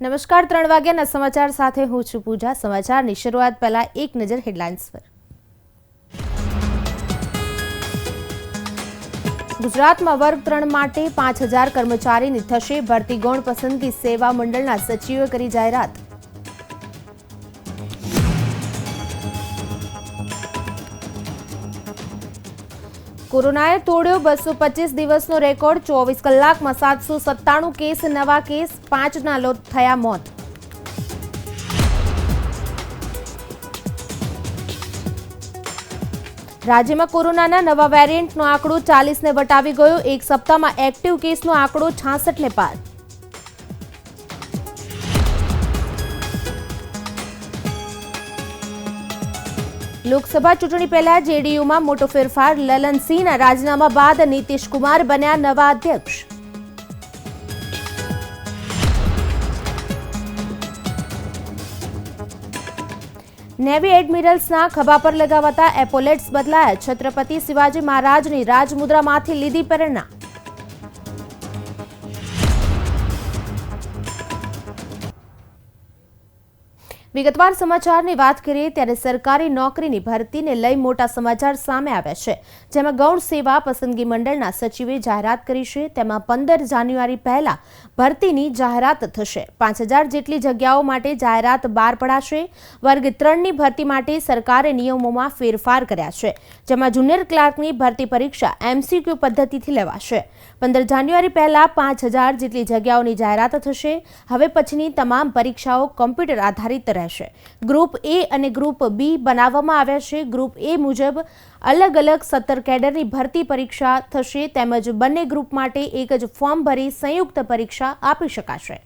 નમસ્કાર 3 વાગ્યાના સમાચાર સાથે હું છું પૂજા। સમાચારની શરૂઆત પહેલા એક નજર હેડલાઇન્સ પર। ગુજરાતમાં વર્ગ 3 માટે 5000 કર્મચારીની થશે ભરતી। ગૌણ પસંદગી સેવા મંડળના સચિવે કરી જાહેરાત। કોરોનાએ તોડ્યો 225 દિવસનો રેકોર્ડ। 24 કલાકમાં 797 કેસ, નવા કેસ 5ના થયા મોત। રાજ્યમાં કોરોનાના નવા વેરિયન્ટનો આંકડો 40ને વટાવી ગયો। એક સપ્તાહમાં એક્ટિવ કેસનો આંકડો 66ને પાર। લોકસભા ચૂંટણી પહેલા જેડીયુમાં મોટો ફેરફાર। લલનસિંહના રાજીનામા બાદ નીતિશ કુમાર બન્યા નવા અધ્યક્ષ। નેવી એડમિરલ્સના ખભા પર લગાવાતા એપોલેટ્સ બદલાયા। છત્રપતિ શિવાજી મહારાજની રાજમુદ્રામાંથી લીધી પ્રેરણા। વિગતવાર સમાચારની વાત કરીએ ત્યારે સરકારી નોકરીની ભરતીને લઈ મોટા સમાચાર સામે આવ્યા છે, જેમાં ગૌણ સેવા પસંદગી મંડળના સચિવે જાહેરાત કરી છે। તેમાં 15 જાન્યુઆરી પહેલા ભરતીની જાહેરાત થશે। 5000 જેટલી જગ્યાઓ માટે જાહેરાત બહાર પડાશે। વર્ગ 3ની ભરતી માટે સરકારે નિયમોમાં ફેરફાર કર્યા છે, જેમાં જુનિયર ક્લાર્કની ભરતી પરીક્ષા MCQ પદ્ધતિથી લેવાશે। 15 જાન્યુઆરી પહેલા 5000 જેટલી જગ્યાઓની જાહેરાત થશે। હવે પછીની તમામ પરીક્ષાઓ કોમ્પ્યુટર આધારિત રહેશે। ગ્રુપ A અને ગ્રુપ B બનાવવામાં આવ્યા છે। ગ્રુપ A મુજબ અલગ અલગ 17 કેડરની ભરતી પરીક્ષા થશે, તેમજ બંને ગ્રુપ માટે એક જ ફોર્મ ભરી સંયુક્ત પરીક્ષા આપી શકાશે।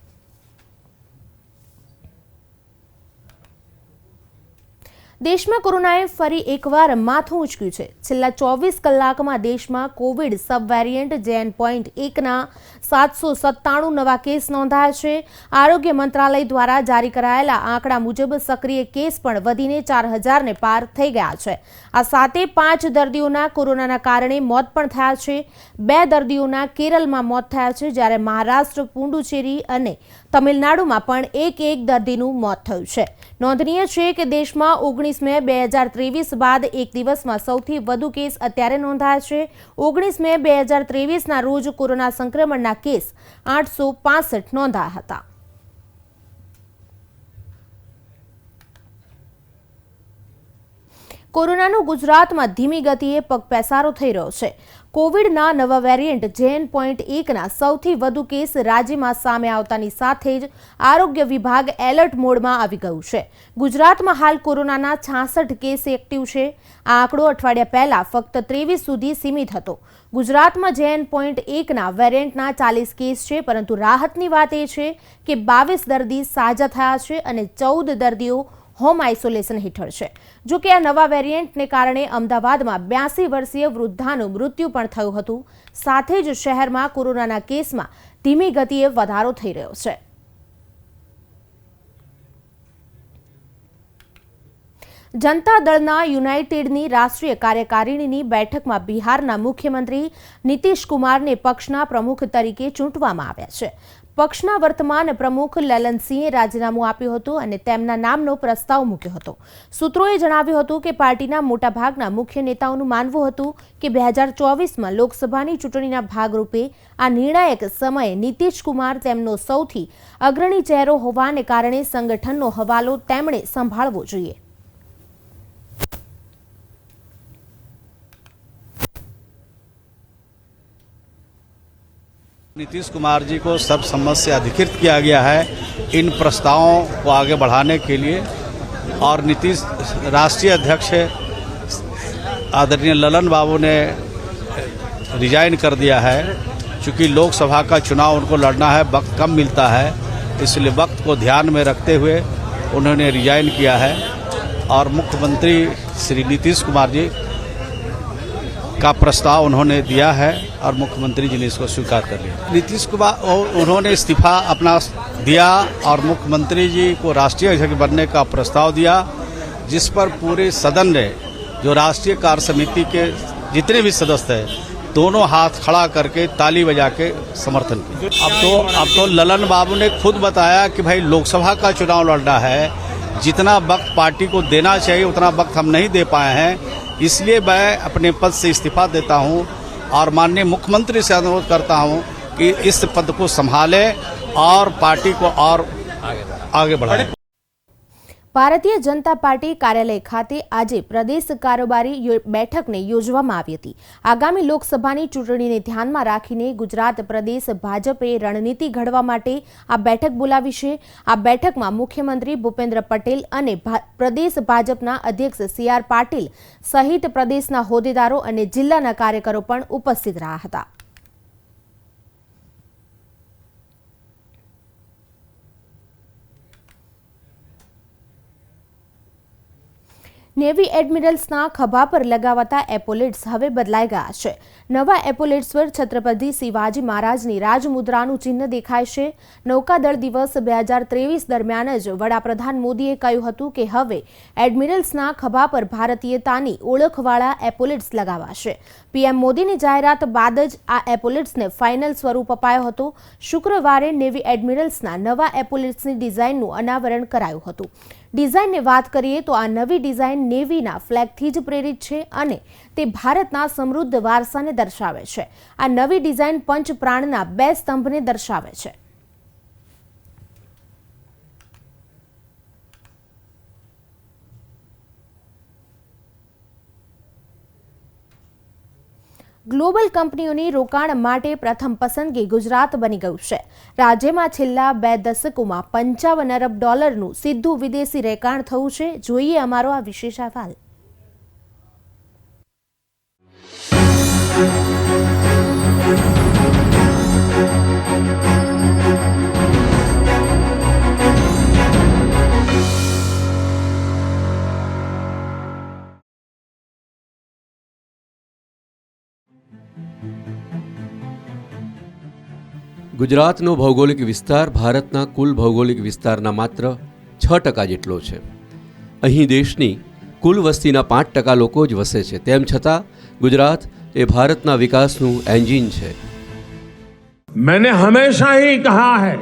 દેશમાં કોરોનાએ ફરી એકવાર માથું ઉંચક્યું છે। છેલ્લા 24 કલાકમાં દેશમાં કોવિડ સબ વેરિયન્ટ JN.1ના 797 નવા કેસ નોંધાયા છે। આરોગ્ય મંત્રાલય દ્વારા જારી કરાયેલા આંકડા મુજબ સક્રિય કેસ પણ વધીને 4000ને પાર થઈ ગયા છે। આ સાથે 5 દર્દીઓના કોરોનાના કારણે મોત પણ થયા છે। 2 દર્દીઓના કેરળમાં મોત થયા છે, જ્યારે મહારાષ્ટ્ર, પુડુચેરી અને તમિલનાડુમાં પણ એક દર્દીનું મોત થયું છે। નોંધનીય છે કે દેશમાં 19 મે 2023 બાદ એક દિવસમાં સૌથી વધુ કેસ અત્યારે નોંધાયા છે। 19 મે 2023ના રોજ કોરોના સંક્રમણના કેસ 865 નોંધાયા હતા। કોરોનાનો ગુજરાતમાં ધીમી ગતિએ પગપેસારો થઈ રહ્યો છે। કોવિડના નવા વેરિયન્ટ JN.1ના સૌથી વધુ કેસ રાજ્યમાં સામે આવતાની સાથે જ આરોગ્ય વિભાગ એલર્ટ મોડમાં આવી ગયું છે। ગુજરાતમાં હાલ કોરોનાના 66 કેસ એક્ટિવ છે। આ આંકડો અઠવાડિયા પહેલા ફક્ત 23 સુધી સીમિત હતો। ગુજરાતમાં JN.1ના વેરિયન્ટના 40 કેસ છે, પરંતુ રાહતની વાત એ છે કે 22 દર્દી સાજા થયા છે અને 14 દર્દીઓ હોમ આઇસોલેશન હેઠળ છે। જો કે આ નવા વેરિયન્ટને કારણે અમદાવાદમાં 82 વર્ષીય વૃદ્ધાનું મૃત્યુ પણ થયું હતું। સાથે જ શહેરમાં કોરોનાના કેસમાં ધીમી ગતિએ વધારો થઈ રહ્યો છે। જનતા દળના યુનાઇટેડની રાષ્ટ્રીય કાર્યકારિણીની બેઠકમાં બિહારના મુખ્યમંત્રી નીતિશ કુમારને પક્ષના પ્રમુખ તરીકે ચૂંટવામાં આવ્યા છે। પક્ષના વર્તમાન પ્રમુખ લલનસિંહે રાજીનામું આપ્યું હતું અને તેમના નામનો પ્રસ્તાવ મૂક્યો હતો। સૂત્રોએ જણાવ્યું હતું કે પાર્ટીના મોટાભાગના મુખ્ય નેતાઓનું માનવું હતું કે 2024માં લોકસભાની ચૂંટણીના ભાગરૂપે આ નિર્ણાયક સમયે નીતિશ કુમાર તેમનો સૌથી અગ્રણી ચહેરો હોવાને કારણે સંગઠનનો હવાલો તેમણે સંભાળવો જોઈએ। नीतीश कुमार जी को सर्वसम्मत से अधिकृत किया गया है इन प्रस्तावों को आगे बढ़ाने के लिए, और नीतीश राष्ट्रीय अध्यक्ष आदरणीय ललन बाबू ने रिजाइन कर दिया है। चूँकि लोकसभा का चुनाव उनको लड़ना है, वक्त कम मिलता है, इसलिए वक्त को ध्यान में रखते हुए उन्होंने रिजाइन किया है और मुख्यमंत्री श्री नीतीश कुमार जी का प्रस्ताव उन्होंने दिया है और मुख्यमंत्री जी ने इसको स्वीकार कर लिया। नीतीश कुमार उन्होंने इस्तीफा अपना दिया और मुख्यमंत्री जी को राष्ट्रीय अध्यक्ष बनने का प्रस्ताव दिया, जिस पर पूरे सदन ने, जो राष्ट्रीय कार्य समिति के जितने भी सदस्य हैं, दोनों हाथ खड़ा करके ताली बजा के समर्थन किया। अब तो ललन बाबू ने खुद बताया कि भाई लोकसभा का चुनाव लड़ना है, जितना वक्त पार्टी को देना चाहिए उतना वक्त हम नहीं दे पाए हैं, इसलिए मैं अपने पद से इस्तीफा देता हूं और माननीय मुख्यमंत्री से अनुरोध करता हूं कि इस पद को संभालें और पार्टी को और आगे बढ़ाएं। ભારતીય જનતા પાર્ટી કાર્યાલય ખાતે આજે પ્રદેશ કારોબારી બેઠકને યોજવામાં આવી હતી। આગામી લોકસભાની ચૂંટણીને ધ્યાનમાં રાખીને ગુજરાત પ્રદેશ ભાજપે રણનીતિ ઘડવા માટે આ બેઠક બોલાવી છે। આ બેઠકમાં મુખ્યમંત્રી ભૂપેન્દ્ર પટેલ અને પ્રદેશ ભાજપના અધ્યક્ષ CR પાટીલ સહિત પ્રદેશના હોદ્દેદારો અને જિલ્લાના કાર્યકરો પણ ઉપસ્થિત રહ્યા હતા। નેવી એડમિરલ્સના ખભા પર લગાવાતા એપોલેટ્સ હવે બદલાઈ ગયા છે। નવા એપોલેટ્સ પર છત્રપતિ શિવાજી મહારાજની રાજમુદ્રાનું ચિહ્ન દેખાય છે। નૌકાદળ દિવસ 2023 દરમિયાન જ વડાપ્રધાન મોદીએ કહ્યું હતું કે હવે એડમિરલ્સના ખભા પર ભારતીયતાની ઓળખવાળા એપોલેટ્સ લગાવાશે। પીએમ મોદીની જાહેરાત બાદ જ આ એપોલેટ્સને ફાઇનલ સ્વરૂપ અપાયો હતો। શુક્રવારે નેવી એડમિરલ્સના નવા એપોલેટ્સની ડિઝાઇનનું અનાવરણ કરાયું હતું। ડિઝાઇનની વાત કરીએ તો આ નવી ડિઝાઇન નેવીના ફ્લેગથી જ પ્રેરિત છે અને તે ભારતના સમૃદ્ધ વારસાને દર્શાવે છે। આ નવી ડિઝાઇન પંચ પ્રાણના 2 સ્તંભને દર્શાવે છે। ગ્લોબલ કંપનીઓની રોકાણ માટે પ્રથમ પસંદગી ગુજરાત બની ગયું છે। રાજ્યમાં છેલ્લા 2 દશકોમાં $55 અરબ સીધું વિદેશી રોકાણ થયું છે। જોઈએ અમારો આ વિશેષ અહેવાલ। ગુજરાતનો ભૌગોલિક વિસ્તાર ભારતના કુલ ભૌગોલિક વિસ્તારના માત્ર 6% જેટલો છે। અહીં દેશની કુલ વસ્તીના 5% લોકો જ વસે છે। તેમ છતાં ગુજરાત એ ભારતના વિકાસનું એન્જિન છે। मैंने हमेशा ही कहा है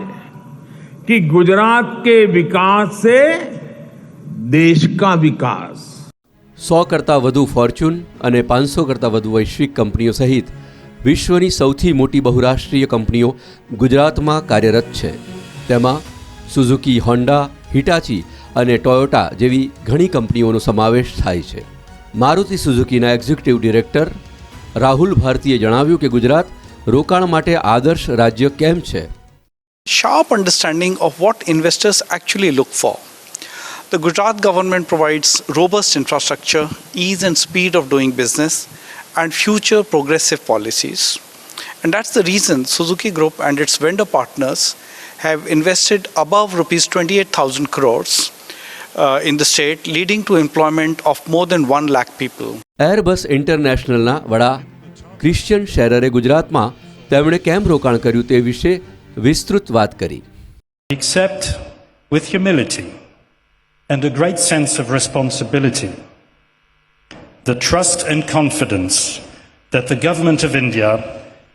कि गुजरात के विकास से देश का विकास 100 કરતાં વધુ ફોર્ચ્યુન અને 500 કરતાં વધુ વૈશ્વિક કંપનીઓ સહિત વિશ્વની સૌથી મોટી બહુરાષ્ટ્રીય કંપનીઓ ગુજરાતમાં કાર્યરત છે। તેમાં સુઝુકી, હોન્ડા, હિટાચી અને ટોયોટા જેવી ઘણી કંપનીઓનો સમાવેશ થાય છે। મારુતિ સુઝુકીના એક્ઝિક્યુટિવ ડિરેક્ટર રાહુલ ભારતીએ જણાવ્યું કે ગુજરાત રોકાણ માટે આદર્શ રાજ્ય કેમ છે। Sharp understanding of what investors actually look for. The Gujarat government provides robust infrastructure, ease and speed of doing business, and future progressive policies. And that's the reason Suzuki Group and its vendor partners have invested above rupees 28,000 crores in the state, leading to employment of more than 1 lakh people. Airbus ઇન્ટરનેશનલના વડા Christian શેરરે ગુજરાતમાં તેમણે કેમ રોકાણ કર્યું તે વિશે વિસ્તૃત વાત કરી। Accept with humility and a great sense of responsibility the trust and confidence that the Government of India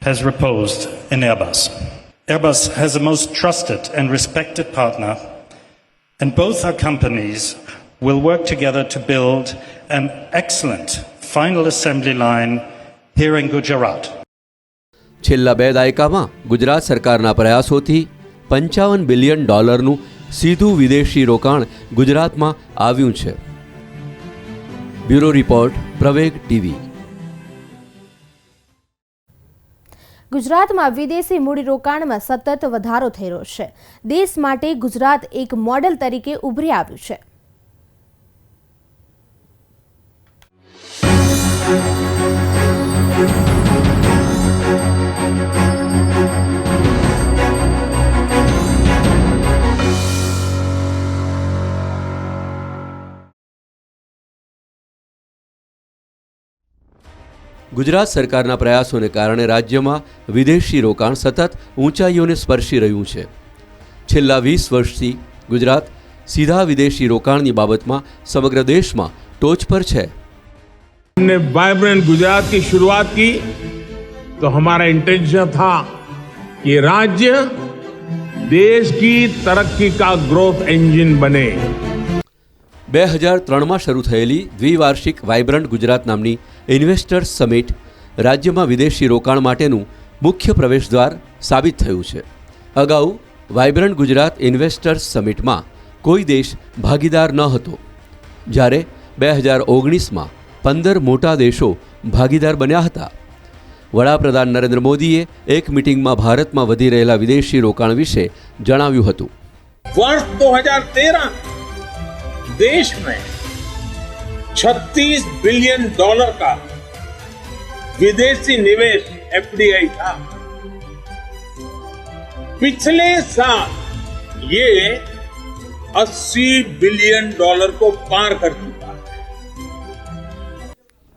has reposed in Airbus. Airbus has a most trusted and respected partner, and both our companies will work together to build an excellent final assembly line here in Gujarat. છેલ્લા 2 દાયકામાં ગુજરાત સરકારના પ્રયાસોથી $55 billion સીધું વિદેશી રોકાણ ગુજરાતમાં આવ્યું છે। બ્યુરો રિપોર્ટ, પ્રવેગ ટીવી। ગુજરાતમાં વિદેશી મૂડીરોકાણમાં સતત વધારો થઈ રહ્યો છે। દેશ માટે ગુજરાત એક મોડેલ તરીકે ઉભરી આવ્યું છે। ગુજરાત સરકારના પ્રયાસોને કારણે રાજ્યમાં વિદેશી રોકાણ સતત ઊંચાઈઓને સ્પર્શી રહ્યું છે। છેલ્લા 20 વર્ષથી ગુજરાત સીધા વિદેશી રોકાણની બાબતમાં સમગ્ર દેશમાં ટોચ પર છે। हमने वाइब्रेंट गुजरात की शुरुआत की तो हमारा इंटेंशन था कि राज्य देश की तरक्की का ग्रोथ इंजन बने। 2003માં શરૂ થયેલી દ્વિવાર્ષિક વાઇબ્રન્ટ ગુજરાત નામની ઇન્વેસ્ટર્સ સમિટ રાજ્યમાં વિદેશી રોકાણ માટેનું મુખ્ય પ્રવેશદ્વાર સાબિત થયું છે. અગાઉ વાઇબ્રન્ટ ગુજરાત ઇન્વેસ્ટર્સ સમિટમાં કોઈ દેશ ભાગીદાર ન હતો, જ્યારે 2019માં 15 મોટા દેશો ભાગીદાર બન્યા હતા. વડાપ્રધાન નરેન્દ્ર મોદીએ એક મિટિંગમાં ભારતમાં વધી રહેલા વિદેશી રોકાણ વિશે જણાવ્યું હતું. वर्ष 2013 देश में $36 बिलियन का विदेशी निवेश एफडीआई था। पिछले साल ये $80 बिलियन को पार कर चुका है।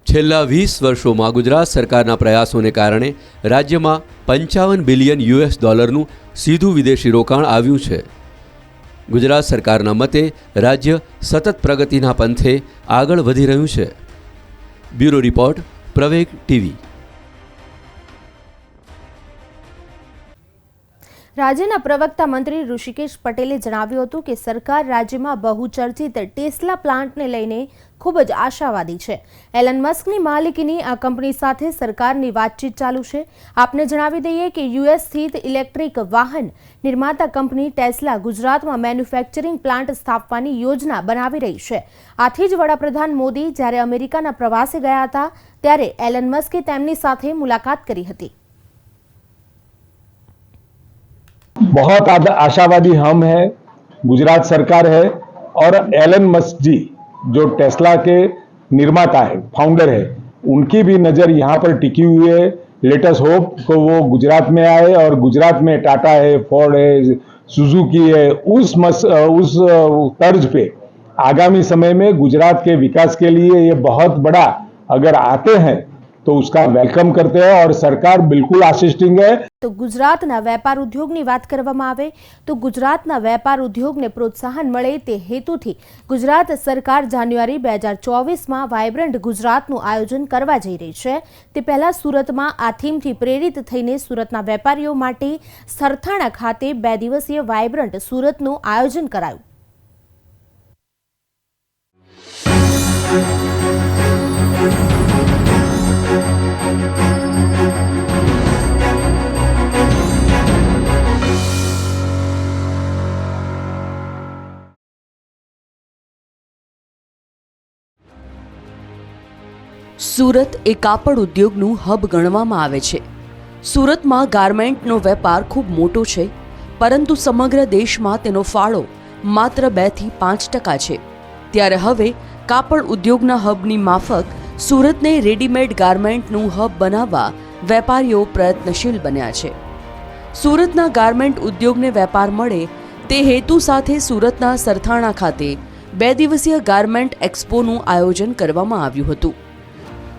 છેલ્લા 20 વર્ષોમાં ગુજરાત સરકારના પ્રયાસોને કારણે રાજ્યમાં $55 બિલિયન સીધું વિદેશી રોકાણ આવ્યું છે. ગુજરાત સરકારના મતે રાજ્ય સતત પ્રગતિના પંથે આગળ વધી રહ્યું છે. બ્યુરો રિપોર્ટ, પ્રવેગ ટીવી. રાજ્યના પ્રવક્તા મંત્રી ઋષિકેશ પટેલે જણાવ્યું હતું કે સરકાર રાજ્યમાં બહુચર્ચિત ટેસ્લા પ્લાન્ટને લઈને ખૂબ જ આશાવાદી છે. એલન મસ્કની માલિકીની આ કંપની સાથે સરકારની વાતચીત ચાલુ છે. આપને જણાવી દઈએ કે યુએસ સ્થિત ઇલેક્ટ્રિક વાહન નિર્માતા કંપની ટેસ્લા ગુજરાતમાં મેન્યુફેક્ચરિંગ પ્લાન્ટ સ્થાપવાની યોજના બનાવી રહી છે. આથી જ વડાપ્રધાન મોદી જ્યારે અમેરિકાના પ્રવાસે ગયા હતા ત્યારે એલન મસ્કે તેમની સાથે મુલાકાત કરી હતી. बहुत आशावादी हम हैं, गुजरात सरकार है और एलन मस्क जी जो टेस्ला के निर्माता है, फाउंडर है, उनकी भी नज़र यहाँ पर टिकी हुई है. लेट अस होप को वो गुजरात में आए और गुजरात में टाटा है, फोर्ड है, सुजुकी है, उस तर्ज पे आगामी समय में गुजरात के विकास के लिए ये बहुत बड़ा अगर आते हैं तो उसका वेलकम करते हैं और सरकार बिल्कुल आसिस्टिंग है. તો ગુજરાતના વેપાર ઉદ્યોગની વાત કરવામાં આવે તો ગુજરાતના વેપાર ઉદ્યોગને પ્રોત્સાહન મળે તે હેતુથી ગુજરાત સરકાર જાન્યુઆરી 2024માં વાઇબ્રન્ટ ગુજરાતનું આયોજન કરવા જઈ રહી છે. તે પહેલા સુરતમાં આ થીમથી પ્રેરિત થઈને સુરતના વેપારીઓ માટે સરથાણા ખાતે 2 દિવસીય વાઇબ્રન્ટ સુરતનું આયોજન કરાયું. સુરત એ કાપડ ઉદ્યોગનું હબ ગણવામાં આવે છે. સુરતમાં ગાર્મેન્ટનો વેપાર ખૂબ મોટો છે, પરંતુ સમગ્ર દેશમાં તેનો ફાળો માત્ર 2 થી 5% છે. ત્યારે હવે કાપડ ઉદ્યોગના હબની માફક સુરતને રેડીમેડ ગાર્મેન્ટનું હબ બનાવવા વેપારીઓ પ્રયત્નશીલ બન્યા છે. સુરતના ગાર્મેન્ટ ઉદ્યોગને વેપાર મળે તે હેતુ સાથે સુરતના સરથાણા ખાતે 2 દિવસીય ગાર્મેન્ટ એક્સપોનું આયોજન કરવામાં આવ્યું હતું.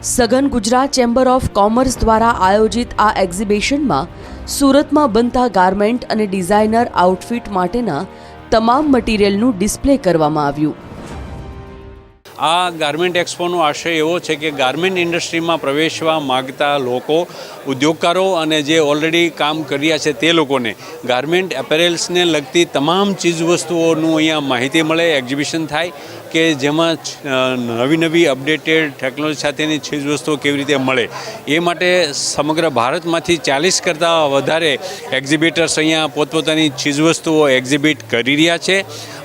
સઘન ગુજરાત ચેમ્બર ઓફ કોમર્સ દ્વારા આયોજિત આ એક્ઝિબિશનમાં સુરતમાં બનતા ગાર્મેન્ટ અને ડિઝાઇનર આઉટફિટ માટેના તમામ મટીરિયલનું ડિસ્પ્લે કરવામાં આવ્યું. આ ગાર્મેન્ટ એક્સપોનો આશય એવો છે કે ગાર્મેન્ટ ઇન્ડસ્ટ્રીમાં પ્રવેશવા માગતા લોકો, ઉદ્યોગકારો અને જે ઓલરેડી કામ કર્યા છે તે લોકોને ગાર્મેન્ટ એપેરેલ્સને લગતી તમામ ચીજવસ્તુઓનું અહીંયા માહિતી મળે, એક્ઝિબિશન થાય કે જેમાં નવી અપડેટેડ ટેકનોલોજી સાથેની ચીજવસ્તુઓ કેવી રીતે મળે એ માટે સમગ્ર ભારતમાંથી 40 કરતાં વધારે એક્ઝિબિટર્સ અહીંયા પોતપોતાની ચીજવસ્તુઓ એક્ઝિબિટ કરી રહ્યા છે.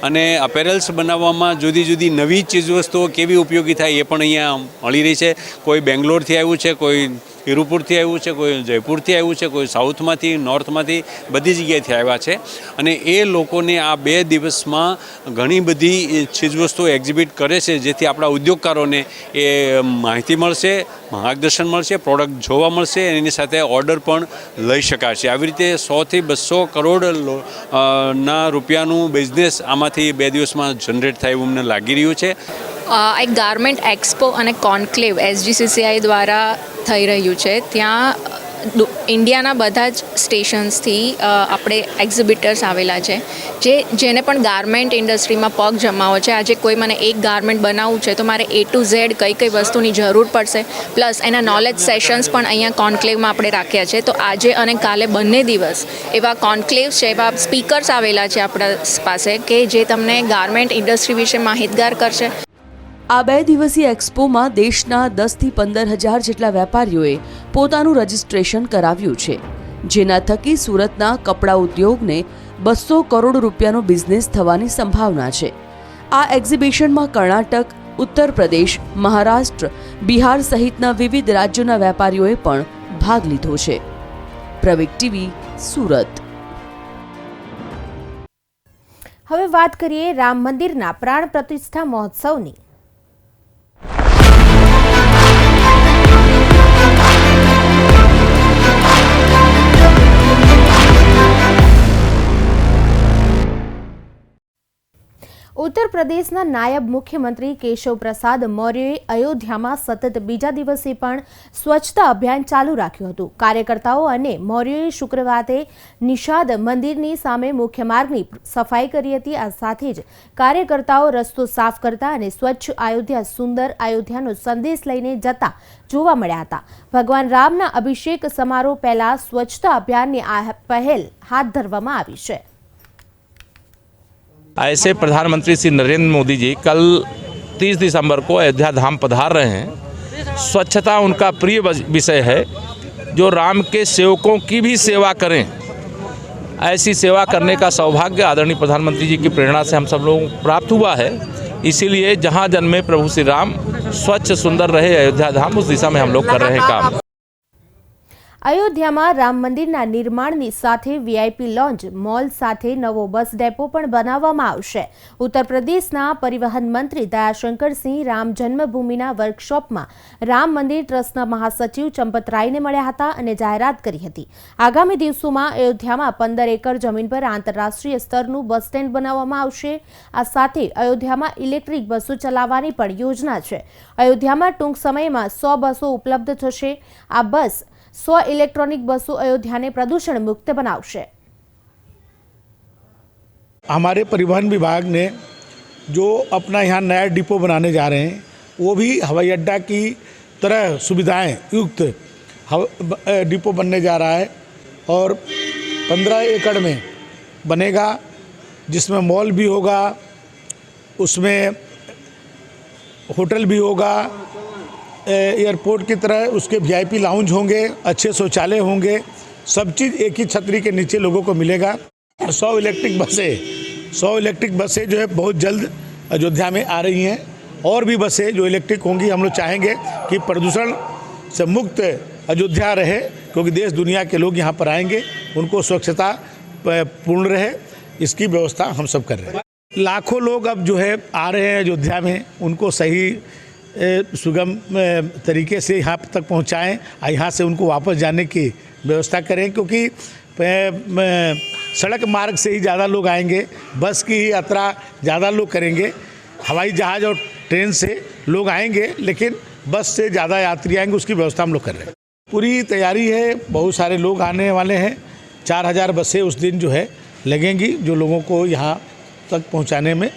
અને અપેરલ્સ બનાવવામાં જુદી જુદી નવી ચીજવસ્તુઓ કેવી ઉપયોગી થાય એ પણ અહીંયા મળી રહી છે. કોઈ બેંગ્લોરથી આવ્યું છે, કોઈ તિરુપુરથી આવ્યું છે, કોઈ જયપુરથી આવ્યું છે, કોઈ સાઉથમાંથી, નોર્થમાંથી, બધી જગ્યાએથી આવ્યા છે. અને એ લોકોને આ 2 દિવસમાં ઘણી બધી ચીજવસ્તુઓ એક્ઝિબિટ કરે છે, જેથી આપણા ઉદ્યોગકારોને એ માહિતી મળશે, માર્ગદર્શન મળશે, પ્રોડક્ટ જોવા મળશે, એની સાથે ઓર્ડર પણ લઈ શકાશે. આવી રીતે 100 થી 200 કરોડ ના રૂપિયાનું બિઝનેસ આમાંથી 2 દિવસમાં જનરેટ થાય એવું મને લાગી રહ્યું છે. એક ગાર્મેન્ટ એક્સપો અને કોન્ક્લેવ SGCCI દ્વારા થઈ રહ્યું છે. ત્યાં ઇન્ડિયાના બધા જ સ્ટેશન્સથી આપણે એક્ઝિબિટર્સ આવેલા છે જેને પણ ગાર્મેન્ટ ઇન્ડસ્ટ્રીમાં પગ જમાવો છે. આજે કોઈ મને એક ગાર્મેન્ટ બનાવવું છે તો મારે A to Z કઈ વસ્તુની જરૂર પડશે, પ્લસ એના નોલેજ સેશન્સ પણ અહીંયા કોન્ક્લેવમાં આપણે રાખ્યા છે. તો આજે અને કાલે બંને દિવસ એવા કોન્ક્લેવ્સ છે, એવા સ્પીકર્સ આવેલા છે આપણા પાસે કે જે તમને ગાર્મેન્ટ ઇન્ડસ્ટ્રી વિશે માહિતગાર કરશે. આ 2 દિવસીય એક્સપોમાં દેશના 10 થી 15,000 જેટલા વેપારીઓએ પોતાનું રજીસ્ટ્રેશન કરાવ્યું છે, જેના થકી સુરતના કપડાં ઉદ્યોગને 200 કરોડ રૂપિયાનો બિઝનેસ થવાની સંભાવના છે. આ એક્ઝિબિશનમાં કર્ણાટક, ઉત્તર પ્રદેશ, મહારાષ્ટ્ર, બિહાર સહિતના વિવિધ રાજ્યોના વેપારીઓએ પણ ભાગ લીધો છે. પ્રવેગ ટીવી, સુરત. હવે વાત કરીએ રામ મંદિરના પ્રાણ પ્રતિષ્ઠા મહોત્સવની. ઉત્તર પ્રદેશના નાયબ મુખ્યમંત્રી કેશવ પ્રસાદ મૌર્યએ અયોધ્યામાં સતત બીજા દિવસે પણ સ્વચ્છતા અભિયાન ચાલુ રાખ્યું હતું. કાર્યકર્તાઓ અને મૌર્યએ શુક્રવારે નિષાદ મંદિરની સામે મુખ્ય માર્ગની સફાઈ કરી હતી. આ સાથે જ કાર્યકર્તાઓ રસ્તો સાફ કરતા અને સ્વચ્છ અયોધ્યા, સુંદર અયોધ્યાનો સંદેશ લઈને જતા જોવા મળ્યા હતા. ભગવાન રામના અભિષેક સમારોહ પહેલા સ્વચ્છતા અભિયાનની આ પહેલ હાથ ધરવામાં આવી છે. ऐसे प्रधानमंत्री श्री नरेंद्र मोदी जी कल 30 दिसंबर को अयोध्या धाम पधार रहे हैं. स्वच्छता उनका प्रिय विषय है. जो राम के सेवकों की भी सेवा करें, ऐसी सेवा करने का सौभाग्य आदरणीय प्रधानमंत्री जी की प्रेरणा से हम सब लोगों को प्राप्त हुआ है. इसीलिए जहां जन्मे प्रभु श्री राम, स्वच्छ सुंदर रहे अयोध्या धाम, उस दिशा में हम लोग कर रहे हैं काम. અયોધ્યામાં રામ મંદિરના નિર્માણની સાથે વીઆઈપી લોન્જ, મોલ સાથે નવો બસ ડેપો પણ બનાવવામાં આવશે. ઉત્તર પ્રદેશના પરિવહન મંત્રી દયાશંકરસિંહ રામ જન્મભૂમિના વર્કશોપમાં રામ મંદિર ટ્રસ્ટના મહાસચિવ ચંપત રાયને મળ્યા હતા અને જાહેરાત કરી હતી. આગામી દિવસોમાં અયોધ્યામાં 15 એકર જમીન પર આંતરરાષ્ટ્રીય સ્તરનું બસ સ્ટેન્ડ બનાવવામાં આવશે. આ સાથે અયોધ્યામાં ઇલેક્ટ્રિક બસો ચલાવવાની પણ યોજના છે. અયોધ્યામાં ટૂંક સમયમાં 100 બસો ઉપલબ્ધ થશે. આ બસ 100 इलेक्ट्रॉनिक बसों अयोध्या ने प्रदूषण मुक्त बनावशे. हमारे परिवहन विभाग ने जो अपना यहाँ नया डिपो बनाने जा रहे हैं, वो भी हवाई अड्डा की तरह सुविधाएं युक्त डिपो बनने जा रहा है और 15 एकड़ में बनेगा, जिसमें मॉल भी होगा, उसमें होटल भी होगा, एयरपोर्ट की तरह उसके वीआईपी लाउंज होंगे, अच्छे शौचालय होंगे, सब चीज़ एक ही छतरी के नीचे लोगों को मिलेगा. 100 इलेक्ट्रिक बसें जो है बहुत जल्द अयोध्या में आ रही हैं. और भी बसें जो इलेक्ट्रिक होंगी, हम लोग चाहेंगे कि प्रदूषण से मुक्त अयोध्या रहे, क्योंकि देश दुनिया के लोग यहाँ पर आएंगे, उनको स्वच्छता पूर्ण रहे, इसकी व्यवस्था हम सब कर रहे हैं. लाखों लोग अब जो है आ रहे हैं अयोध्या में, उनको सही सुगम तरीके से यहाँ तक पहुँचाएँ, यहाँ से उनको वापस जाने की व्यवस्था करें, क्योंकि सड़क मार्ग से ही ज़्यादा लोग आएंगे, बस की ही यात्रा ज़्यादा लोग करेंगे. हवाई जहाज़ और ट्रेन से लोग आएंगे, लेकिन बस से ज़्यादा यात्री आएंगे, उसकी व्यवस्था हम लोग कर रहे हैं. पूरी तैयारी है, बहुत सारे लोग आने वाले हैं. 4000 बसें उस दिन जो है लगेंगी, जो लोगों को यहाँ तक पहुँचाने में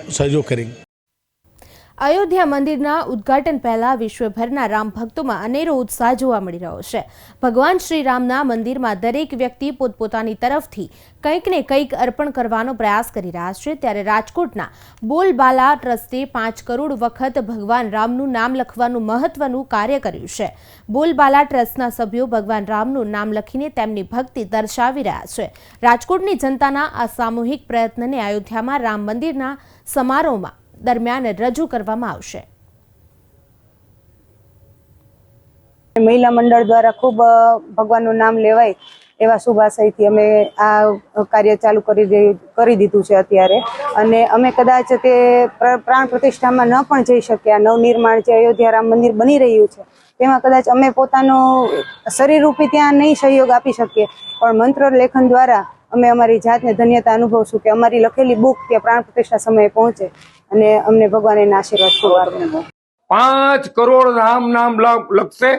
सहयोग करेंगी. અયોધ્યા મંદિરના ઉદ્ઘાટન પહેલા વિશ્વભરના રામ ભક્તોમાં અનેરો ઉત્સાહ જોવા મળી રહ્યો છે. ભગવાન શ્રીરામના મંદિરમાં દરેક વ્યક્તિ પોતપોતાની તરફથી કંઈક ને કંઈક અર્પણ કરવાનો પ્રયાસ કરી રહ્યા છે. ત્યારે રાજકોટના બોલબાલા ટ્રસ્ટે 5 કરોડ વખત ભગવાન રામનું નામ લખવાનું મહત્વનું કાર્ય કર્યું છે. બોલબાલા ટ્રસ્ટના સભ્યો ભગવાન રામનું નામ લખીને તેમની ભક્તિ દર્શાવી રહ્યા છે. રાજકોટની જનતાના આ સામૂહિક પ્રયત્નને અયોધ્યામાં રામ મંદિરના સમારોહમાં દરમિયાન રજૂ કરવામાં આવશે. મહિલા મંડળ દ્વારા ખૂબ ભગવાનનું નામ લેવાય એવા શુભાશયથી અમે આ કાર્ય ચાલુ કરી દીધું છે અત્યારે. અને અમે કદાચ તે પ્રાણ પ્રતિષ્ઠામાં ન પણ જઈ શક્યા, નવનિર્માણ જે અયોધ્યા રામ મંદિર બની રહ્યું છે તેમાં કદાચ અમે પોતાનું શરીરરૂપી ત્યાં નહીં સહયોગ આપી શકીએ, પણ મંત્ર લેખન દ્વારા અમે અમારી જાતને ધન્યતા અનુભવશું કે અમારી લખેલી બુક ત્યાં પ્રાણ પ્રતિષ્ઠા સમયે પહોંચે અને અમને ભગવાન એના આશીર્વાદ ખૂબ આપે. 5 કરોડ રામ નામ લખશે,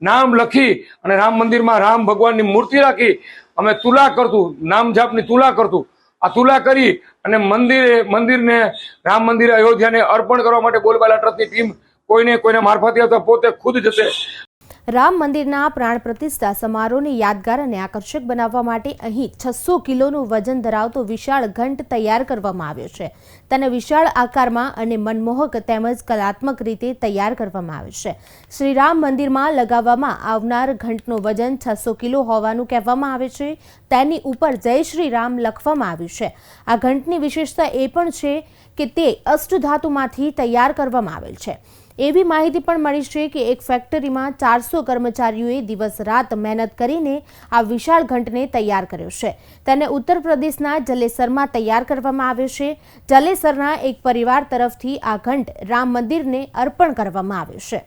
નામ લખી અને રામ મંદિરમાં રામ ભગવાનની મૂર્તિ રાખી અમે તુલા કરતું, નામ જાપની તુલા કરતું. આ તુલા કરી અને મંદિરને રામ મંદિર અયોધ્યાને અર્પણ કરવા માટે બોલબાલા ટ્રસ્ટની ટીમ કોઈને મારફતે અથવા પોતે ખુદ જશે. રામ મંદિરના પ્રાણ પ્રતિષ્ઠા સમારોહને યાદગાર અને આકર્ષક બનાવવા માટે અહીં 600 કિલોનું વજન ધરાવતો વિશાળ ઘંટ તૈયાર કરવામાં આવ્યો છે. તેને વિશાળ આકારમાં અને મનમોહક તેમજ કલાત્મક રીતે તૈયાર કરવામાં આવ્યો છે. શ્રી રામ મંદિરમાં લગાવવામાં આવનાર ઘંટનું વજન 600 કિલો હોવાનું કહેવામાં આવે છે. તેની ઉપર જય શ્રી રામ લખવામાં આવ્યું છે. આ ઘંટની વિશેષતા એ પણ છે કે તે અષ્ટધાતુમાંથી તૈયાર કરવામાં આવેલ છે. એવી માહિતી પણ મળી છે કે એક ફેક્ટરીમાં 400 કર્મચારીઓએ દિવસ રાત મહેનત કરીને આ વિશાળ ઘંટને તૈયાર કર્યો છે. તેને ઉત્તર પ્રદેશના જલેસરમાં તૈયાર કરવામાં આવ્યો છે. જલેસરના એક પરિવાર તરફથી આ ઘંટ રામ મંદિરને અર્પણ કરવામાં આવ્યો છે.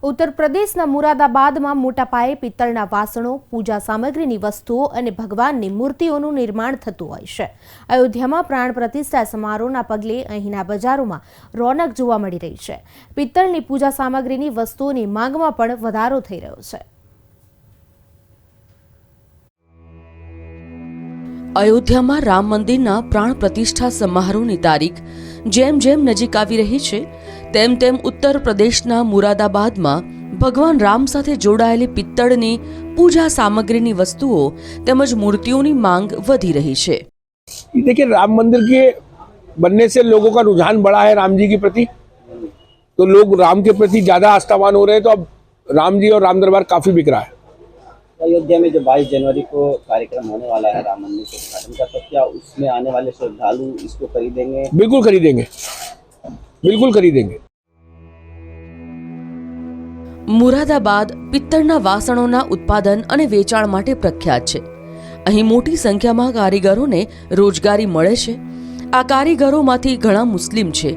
ઉત્તર પ્રદેશના મુરાદાબાદમાં મોટા પાયે પિત્તળના વાસણો, પૂજા સામગ્રીની વસ્તુઓ અને ભગવાનની મૂર્તિઓનું નિર્માણ થતું હોય છે. અયોધ્યામાં પ્રાણ પ્રતિષ્ઠા સમારોહના પગલે અહીંના બજારોમાં રોનક જોવા મળી રહી છે. પિત્તળની પૂજા સામગ્રીની વસ્તુઓની માંગમાં પણ વધારો થઈ રહ્યો છે. અયોધ્યામાં રામ મંદિરના પ્રાણ પ્રતિષ્ઠા સમારોહની તારીખ જેમ જેમ નજીક આવી રહી છે તેમ તેમ ઉત્તર પ્રદેશના મુરાદાબાદમાં ભગવાન રામ સાથે જોડાયેલી પિત્તળની પૂજા સામગ્રીની વસ્તુઓ તેમજ મૂર્તિઓની માંગ વધી રહી છે. देखिए, राम मंदिर के बनने से लोगों का रुझान बढ़ा है राम जी के प्रति, तो लोग राम के प्रति ज्यादा आस्थावान हो रहे हैं. तो अब राम जी और राम दरबार काफी बिक रहा है. अयोध्या में जो 22 जनवरी को कार्यक्रम होने वाला है राम मंदिर के उद्घाटन का, तो क्या उसमें आने वाले श्रद्धालु इसको खरीदेंगे? बिल्कुल खरीदेंगे, बिल्कुल खरीदेंगे. મુરાદાબાદ પિત્તળના વાસણોના ઉત્પાદન અને વેચાણ માટે પ્રખ્યાત છે. અહીં મોટી સંખ્યામાં કારીગરોને રોજગારી મળે છે. આ કારીગરોમાંથી ઘણા મુસ્લિમ છે.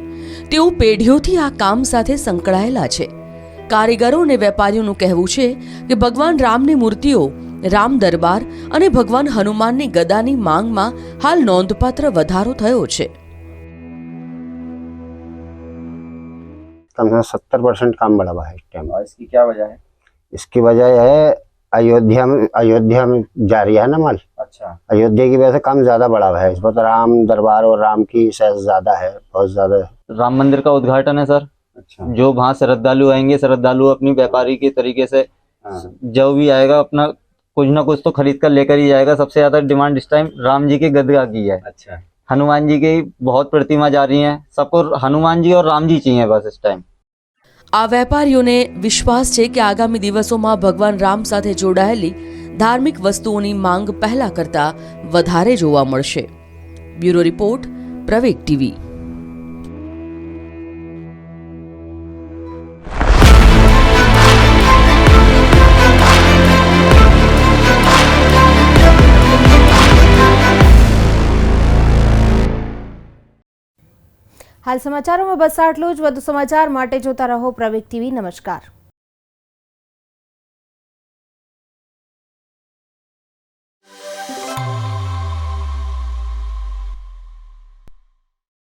તેઓ પેઢીઓથી આ કામ સાથે સંકળાયેલા છે. કારીગરો અને વેપારીઓનું કહેવું છે કે ભગવાન રામની મૂર્તિઓ, રામ દરબાર અને ભગવાન હનુમાનની ગદાની માંગમાં હાલ નોંધપાત્ર વધારો થયો છે. कम से कम 70% काम बढ़ा हुआ है इस टाइम. और इसकी क्या वजह है? इसकी वजह है अयोध्या में जा रही है ना माल. अच्छा. अयोध्या की वजह से काम ज्यादा बढ़ा हुआ है. इस बार राम दरबार और राम की सेल्स ज्यादा है, बहुत ज्यादा है. राम मंदिर का उद्घाटन है सर. अच्छा. जो वहाँ श्रद्धालु आएंगे, श्रद्धालु अपनी व्यापारी के तरीके से जो भी आएगा अपना कुछ ना कुछ तो खरीद कर लेकर ही जाएगा. सबसे ज्यादा डिमांड इस टाइम राम जी के गदगा की है. अच्छा. हनुमान जी की बहुत प्रतिमा जा रही है. सबको हनुमान जी और राम जी चाहिए बस इस टाइम. આ વેપારીઓને વિશ્વાસ છે કે આગામી દિવસોમાં ભગવાન રામ સાથે જોડાયેલી ધાર્મિક વસ્તુઓની માંગ પહેલા કરતા વધારે જોવા મળશે. બ્યુરો રિપોર્ટ, પ્રવેગ ટીવી. હાલ સમાચારોમાં બસ આટલું જ. વધુ સમાચાર માટે જોતા રહો પ્રવેગ ટીવી. નમસ્કાર.